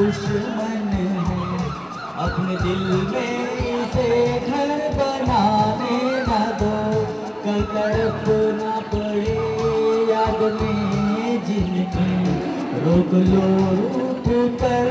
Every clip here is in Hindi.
दुश्मन है, अपने दिल में इसे घर बनाने न दो, कल तड़पना पड़े याद में जिनकी, रोक लो उठ कर।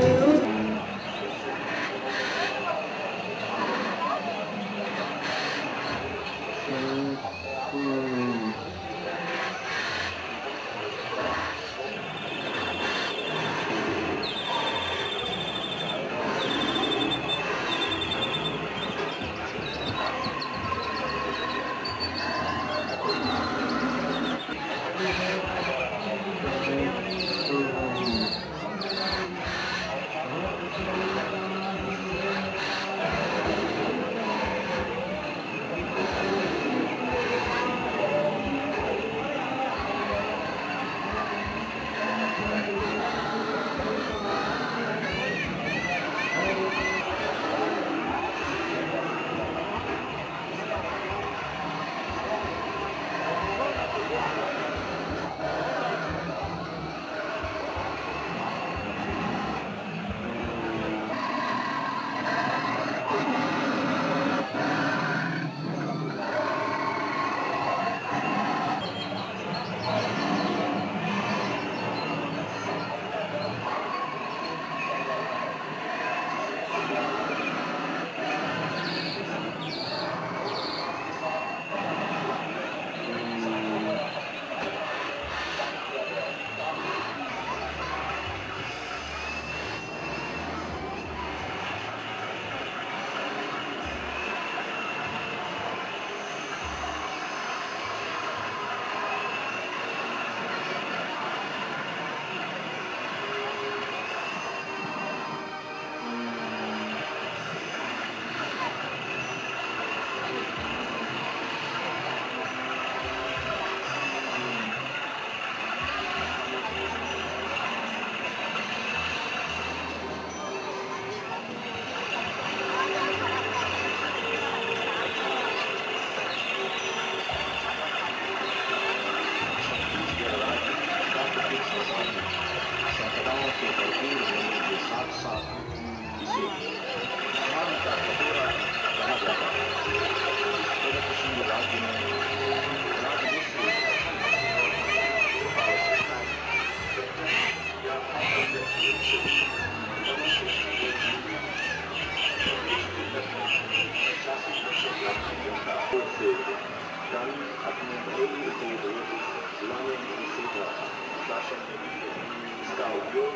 इसका उपयोग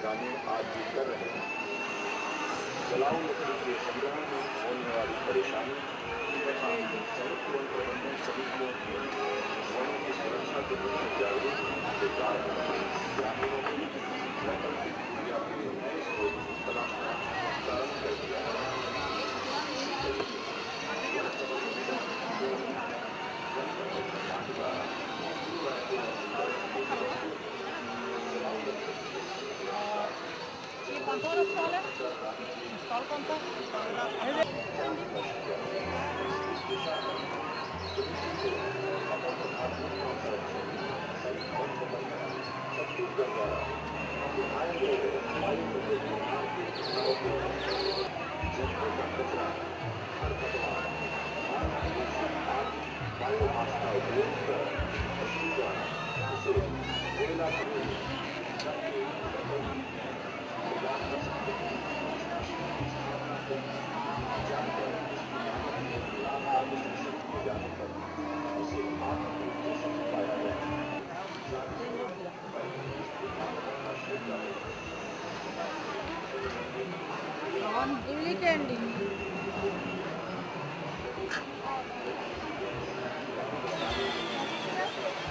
गाने आज भी कर रहे हैं। जलाऊ लकड़ी के संग्रह में होने वाली परेशानी तथा संयुक्त वन प्रबंधन समितियों की वनों की सुरक्षा के प्रति जागरूक के कारण ग्रामीणों की वैकल्पिक ऊर्जा के नए स्रोत तलाशना प्रारंभ कर दिया है। कौन सा स्टॉल है? स्टॉल कौन सा?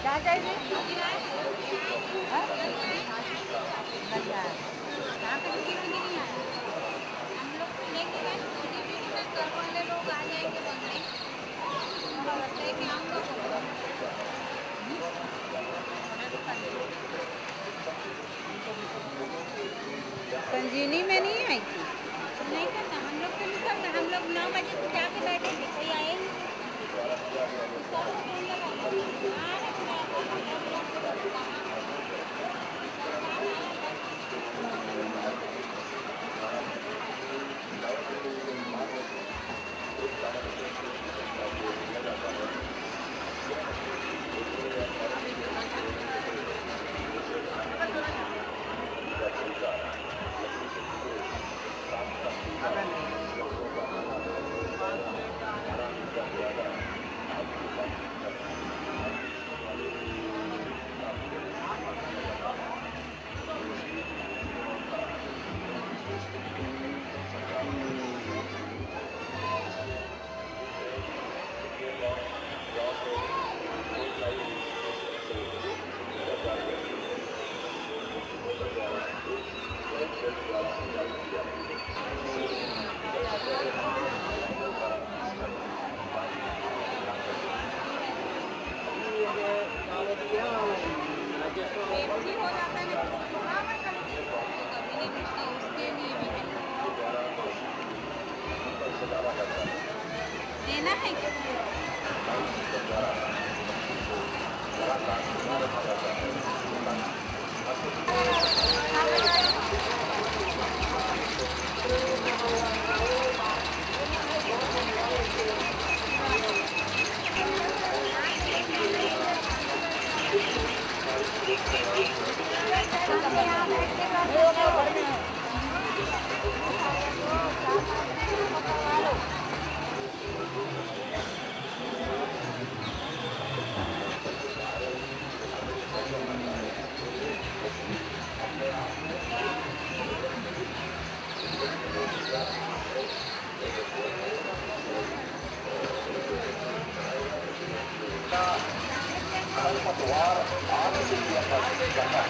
क्या चाहिए? यहाँ पे किसी को नहीं आया। हम लोग लेंगे घर वाले लोग आ जाएंगे बनने। लगता है कि हम लोग संजीवनी में नहीं आई थी। नहीं करना हम लोग तो नहीं करना। हम लोग 9 बजे से जाके बैठे थे, कोई आए नहीं। आकाश खुला रखा जाता है ताकि खरपतवार आग से किया जाता है।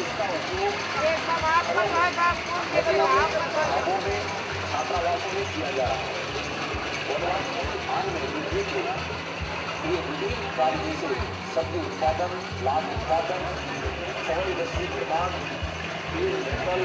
इसका उपयोग भागों में छात्रावासों में किया जा रहा है। वनवासियों के ध्यान में देखिए ये विभिन्न कार्यों से सब्जी उत्पादन, लाभ उत्पादन, शहरी इंडस्ट्री निर्माण, तेल, जंगल,